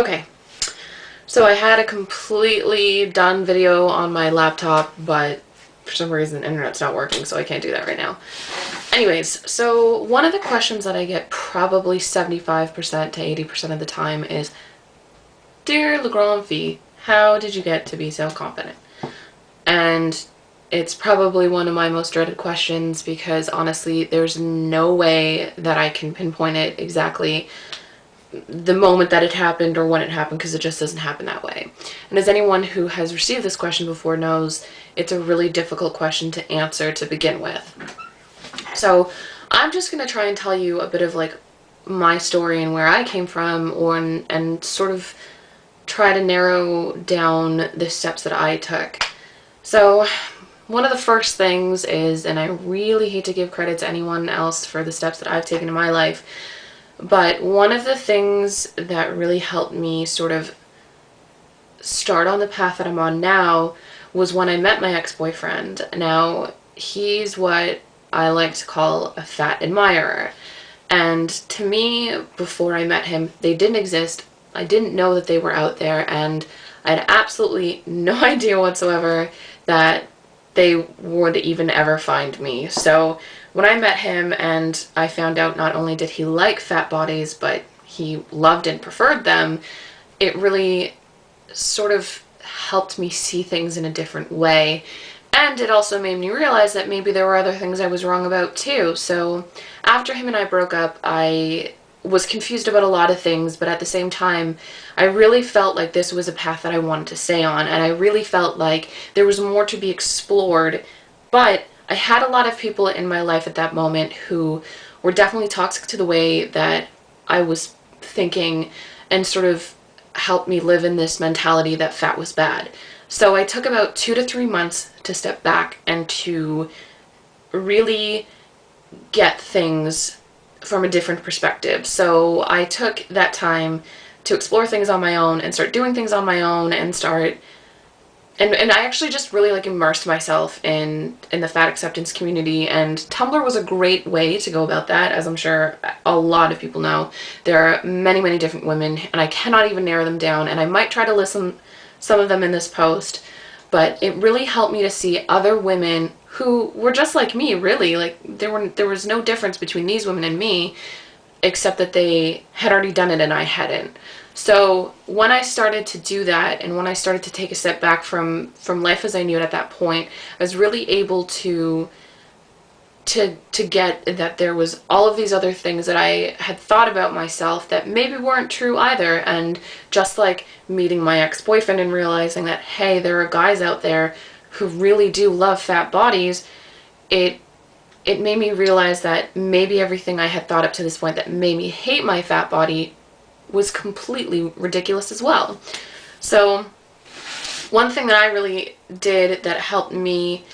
Okay, so I had a completely done video on my laptop, but for some reason the internet's not working, so I can't do that right now. Anyways, so one of the questions that I get probably 75% to 80% of the time is, Dear Legrand Fee, how did you get to be so confident? And it's probably one of my most dreaded questions because honestly, there's no way that I can pinpoint it exactly the moment that it happened or when it happened, because it just doesn't happen that way. And as anyone who has received this question before knows, it's a really difficult question to answer to begin with. So I'm just going to try and tell you a bit of like my story and where I came from, and sort of try to narrow down the steps that I took. So one of the first things is, and I really hate to give credit to anyone else for the steps that I've taken in my life, but one of the things that really helped me sort of start on the path that I'm on now was when I met my ex-boyfriend. Now, he's what I like to call a fat admirer. And to me, before I met him, they didn't exist. I didn't know that they were out there, and I had absolutely no idea whatsoever that they would even ever find me. So when I met him and I found out not only did he like fat bodies, but he loved and preferred them, it really sort of helped me see things in a different way. And it also made me realize that maybe there were other things I was wrong about too. So after him and I broke up, I was confused about a lot of things, but at the same time, I really felt like this was a path that I wanted to stay on, and I really felt like there was more to be explored, but I had a lot of people in my life at that moment who were definitely toxic to the way that I was thinking, and sort of helped me live in this mentality that fat was bad. So I took about 2 to 3 months to step back and to really get things from a different perspective. So I took that time to explore things on my own and start doing things on my own and start and I actually just really like immersed myself in the fat acceptance community, and Tumblr was a great way to go about that. As I'm sure a lot of people know, there are many different women, and I cannot even narrow them down, and I might try to list some of them in this post, but it really helped me to see other women who were just like me, really. Like there was no difference between these women and me, except that they had already done it and I hadn't. So when I started to do that, and when I started to take a step back from life as I knew it at that point, I was really able to get that there was all of these other things that I had thought about myself that maybe weren't true either. And just like meeting my ex-boyfriend and realizing that, hey, there are guys out there who really do love fat bodies, it made me realize that maybe everything I had thought up to this point that made me hate my fat body was completely ridiculous as well. So one thing that I really did that helped me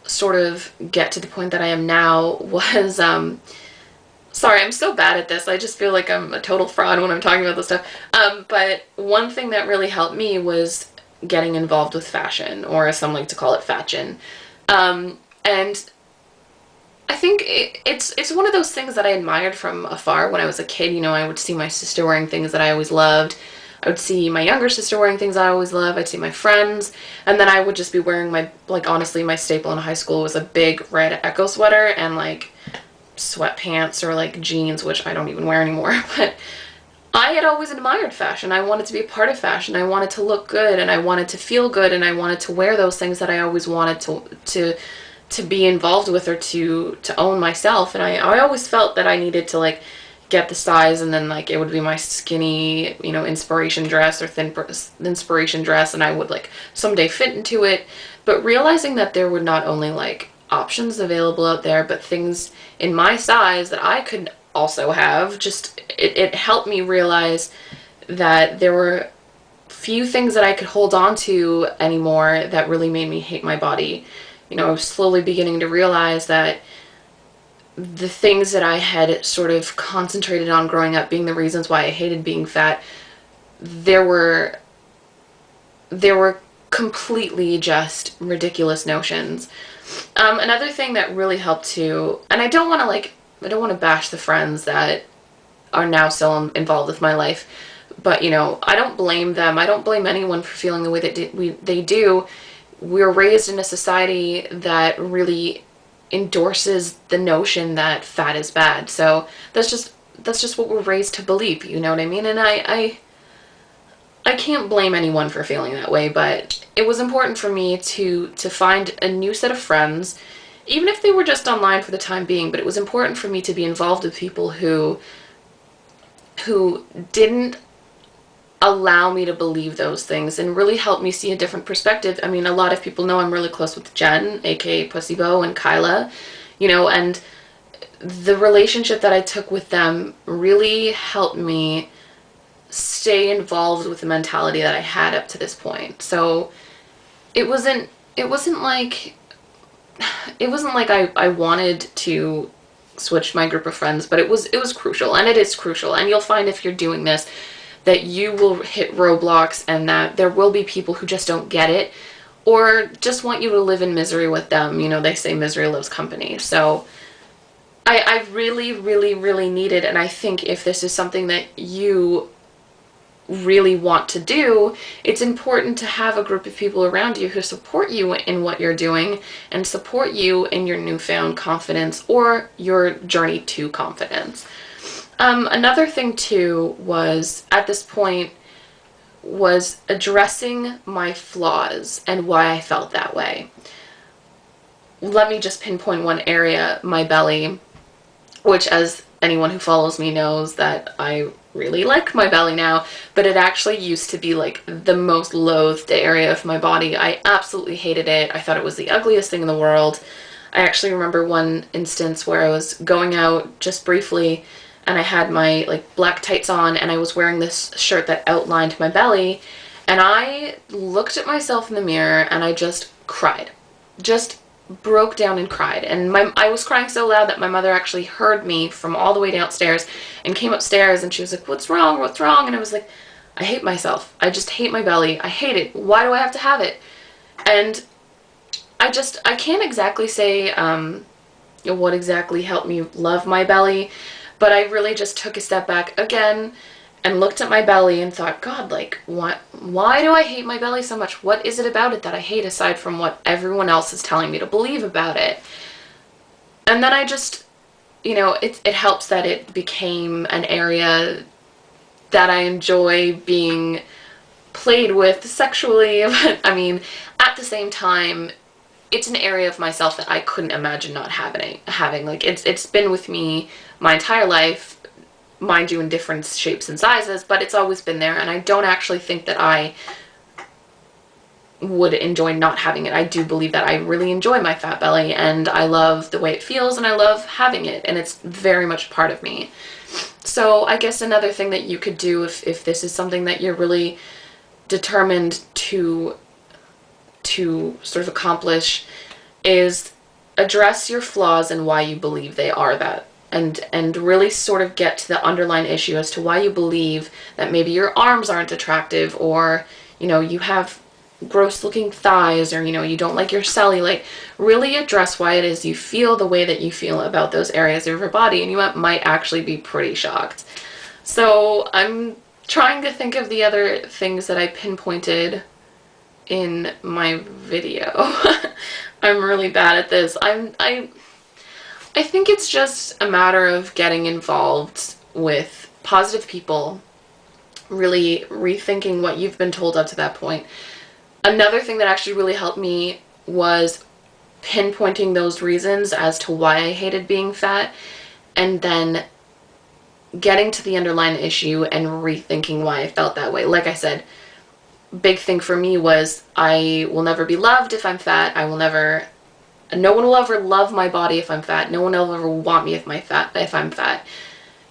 sort of get to the point that I am now was, sorry, I'm so bad at this. I just feel like I'm a total fraud when I'm talking about this stuff. But one thing that really helped me was getting involved with fashion, or as some like to call it, fatchin. And I think it's one of those things that I admired from afar when I was a kid. You know, I would see my sister wearing things that I always loved. I would see my younger sister wearing things I always loved. I'd see my friends, and then I would just be wearing my, like, honestly, my staple in high school was a big red Echo sweater and like sweatpants or like jeans, which I don't even wear anymore. But I had always admired fashion. I wanted to be a part of fashion. I wanted to look good, and I wanted to feel good, and I wanted to wear those things that I always wanted to be involved with, or to own myself. And I always felt that I needed to like get the size, and then like it would be my skinny, you know, inspiration dress or thin inspiration dress, and I would like someday fit into it. But realizing that there were not only like options available out there, but things in my size that I could also have, just it helped me realize that there were few things that I could hold on to anymore that really made me hate my body. You know, I was slowly beginning to realize that the things that I had sort of concentrated on growing up being the reasons why I hated being fat, there were completely just ridiculous notions. Another thing that really helped too, and I don't want to bash the friends that are now still involved with my life, But, you know, I don't blame them. I don't blame anyone for feeling the way that they do. We're raised in a society that really endorses the notion that fat is bad. So that's just what we're raised to believe, you know what I mean? And I can't blame anyone for feeling that way, but it was important for me to find a new set of friends, even if they were just online for the time being. But it was important for me to be involved with people who didn't allow me to believe those things and really helped me see a different perspective. I mean, a lot of people know I'm really close with Jen, aka Pussybo, and Kyla, you know, and the relationship that I took with them really helped me stay involved with the mentality that I had up to this point. So it wasn't like I wanted to switch my group of friends, but it was crucial, and it is crucial. And you'll find if you're doing this that you will hit roadblocks, and that there will be people who just don't get it or just want you to live in misery with them. You know, they say misery loves company. So I really, really, really needed, and I think if this is something that you really want to do, it's important to have a group of people around you who support you in what you're doing and support you in your newfound confidence or your journey to confidence. Another thing too was, at this point, was addressing my flaws and why I felt that way. Let me just pinpoint one area, my belly, which, as anyone who follows me knows, that I really like my belly now, but it actually used to be like the most loathed area of my body. I absolutely hated it. I thought it was the ugliest thing in the world. I actually remember one instance where I was going out just briefly, and I had my like black tights on, and I was wearing this shirt that outlined my belly, and I looked at myself in the mirror and I just cried. Just broke down and cried. And I was crying so loud that my mother actually heard me from all the way downstairs and came upstairs, and she was like, "What's wrong? What's wrong?" And I was like, "I hate myself. I just hate my belly. I hate it. Why do I have to have it?" And I can't exactly say what exactly helped me love my belly, but I really just took a step back again and looked at my belly and thought, God, like, why do I hate my belly so much? What is it about it that I hate, aside from what everyone else is telling me to believe about it? And then I just, you know, it helps that it became an area that I enjoy being played with sexually. But I mean, at the same time, it's an area of myself that I couldn't imagine not having. Like, it's been with me my entire life, mind you, in different shapes and sizes, but it's always been there, and I don't actually think that I would enjoy not having it. I do believe that I really enjoy my fat belly, and I love the way it feels, and I love having it, and it's very much part of me. So I guess another thing that you could do, if this is something that you're really determined to sort of accomplish, is address your flaws and why you believe they are that. And really sort of get to the underlying issue as to why you believe that maybe your arms aren't attractive, or, you know, you have gross looking thighs, or, you know, you don't like your cellulite. Really address why it is you feel the way that you feel about those areas of your body, and you might actually be pretty shocked. So I'm trying to think of the other things that I pinpointed in my video. I'm really bad at this. I think it's just a matter of getting involved with positive people, really rethinking what you've been told up to that point. Another thing that actually really helped me was pinpointing those reasons as to why I hated being fat, and then getting to the underlying issue and rethinking why I felt that way. Like I said, big thing for me was I will never be loved if I'm fat. No one will ever love my body if I'm fat. No one will ever want me if I'm fat.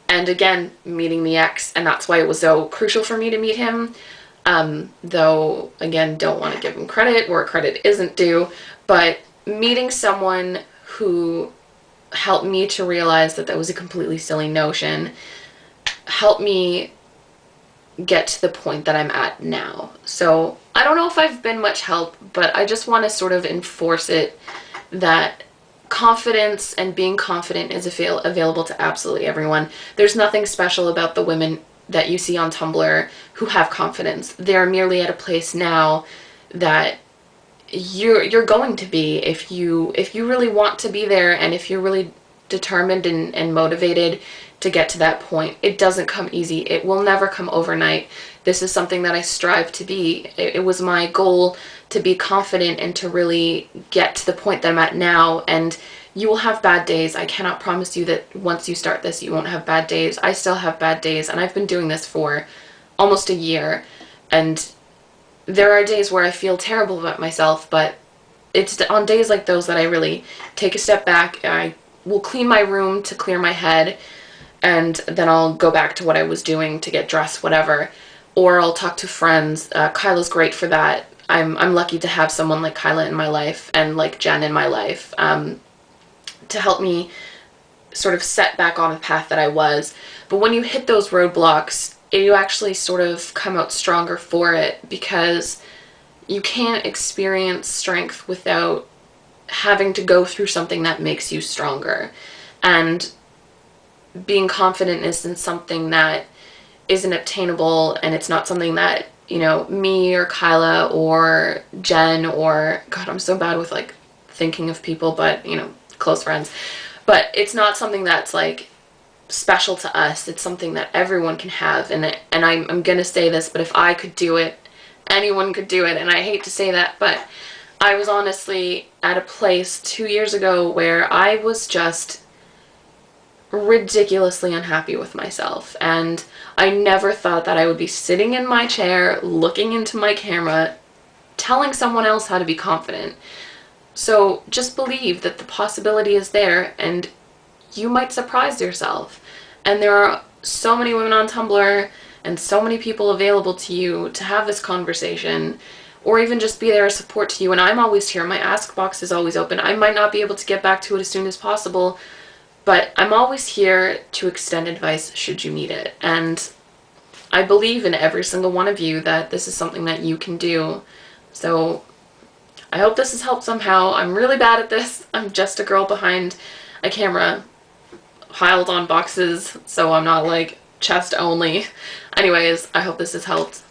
And again, meeting the ex, and that's why it was so crucial for me to meet him. Though, again, don't want to give him credit where credit isn't due, but meeting someone who helped me to realize that that was a completely silly notion helped me get to the point that I'm at now. So I don't know if I've been much help, but I just want to sort of enforce it, that confidence and being confident is available to absolutely everyone. There's nothing special about the women that you see on Tumblr who have confidence. They're merely at a place now that you're going to be if you really want to be there, and if you're really determined and motivated to get to that point. It doesn't come easy. It will never come overnight. This is something that I strive to be. It was my goal to be confident and to really get to the point that I'm at now. And you will have bad days. I cannot promise you that once you start this, you won't have bad days. I still have bad days, and I've been doing this for almost a year. And there are days where I feel terrible about myself, but it's on days like those that I really take a step back. I will clean my room to clear my head, and then I'll go back to what I was doing to get dressed, whatever. Or I'll talk to friends. Kyla's great for that. I'm lucky to have someone like Kyla in my life and like Jen in my life to help me sort of set back on the path that I was. But when you hit those roadblocks, you actually sort of come out stronger for it, because you can't experience strength without having to go through something that makes you stronger. And being confident isn't something that isn't obtainable, and it's not something that, you know, me or Kyla or Jen or, God, I'm so bad with like thinking of people, but, you know, close friends. But it's not something that's like special to us. It's something that everyone can have. And I'm gonna say this, but if I could do it, anyone could do it. And I hate to say that, but I was honestly at a place 2 years ago where I was just ridiculously unhappy with myself, and I never thought that I would be sitting in my chair looking into my camera telling someone else how to be confident. So just believe that the possibility is there, and you might surprise yourself. And there are so many women on Tumblr and so many people available to you to have this conversation, or even just be there as support to you. And I'm always here. My ask box is always open. I might not be able to get back to it as soon as possible, but I'm always here to extend advice should you need it. And I believe in every single one of you that this is something that you can do. So I hope this has helped somehow. I'm really bad at this. I'm just a girl behind a camera piled on boxes, so I'm not like chest only. Anyways, I hope this has helped.